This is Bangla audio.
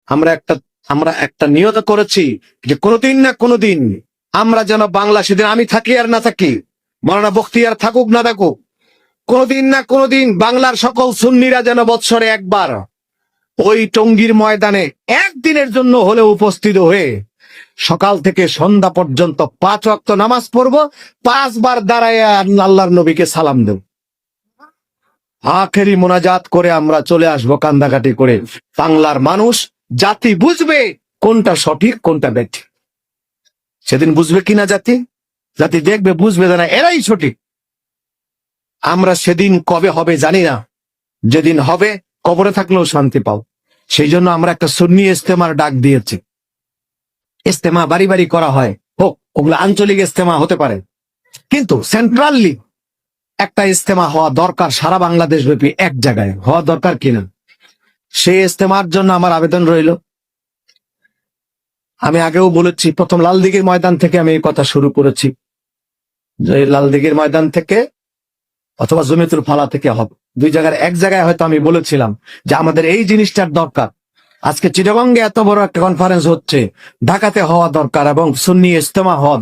আমরা একটা নিয়ত করেছি যে কোনোদিন না কোনোদিন আমরা যেন বাংলা, সেদিন আমি থাকি আর না থাকি, মাওলানা বখতিয়ার থাকুক না থাকুক, কোনোদিন না কোনোদিন বাংলার সকল সুন্নিরা যেন বৎসরে একবার ওই টঙ্গীর ময়দানে একদিনের জন্য হলেও উপস্থিত হয়ে সকাল থেকে সন্ধ্যা পর্যন্ত 5 ওয়াক্ত নামাজ পড়বো, 5 বার দাঁড়ায় আল্লাহর নবীকে সালাম দেব, আখেরি মোনাজাত করে আমরা চলে আসবো কান্দাকাটি করে। বাংলার মানুষ জাতি বুঝবে কোনটা সঠিক কোনটা ব্যাঠিক। সেদিন বুঝবে কিনা জাতি দেখবে, বুঝবে না এরাই সঠিক। আমরা সেদিন কবে হবে জানি না, যেদিন হবে কবরে থাকলেও শান্তি পাও। সেই জন্য আমরা একটা সুন্নি ইজতেমার ডাক দিয়েছি। ইজতেমা বাড়ি বাড়ি করা হয়, হোক, ওগুলো আঞ্চলিক ইজতেমা হতে পারে, কিন্তু সেন্ট্রালি একটা ইজতেমা হওয়া দরকার, সারা বাংলাদেশ ব্যাপী এক জায়গায় হওয়া দরকার কিনা, সেই ইজতেমার জন্য আমার আবেদন রইল। আমি আগেও বলেছি, প্রথম লালদিঘির ময়দান থেকে আমি এই কথা শুরু করেছি, যে লালদিঘির ময়দান থেকে অথবা জমিতুল ফালা থেকে হবে, দুই জায়গার এক জায়গায় হয়তো আমি বলেছিলাম যে আমাদের এই জিনিসটার দরকার। আজকে চিটাগঙ্গে এত বড় একটা কনফারেন্স হচ্ছে, ঢাকাতে হওয়া দরকার এবং সুন্নি ইজতেমা হওয়া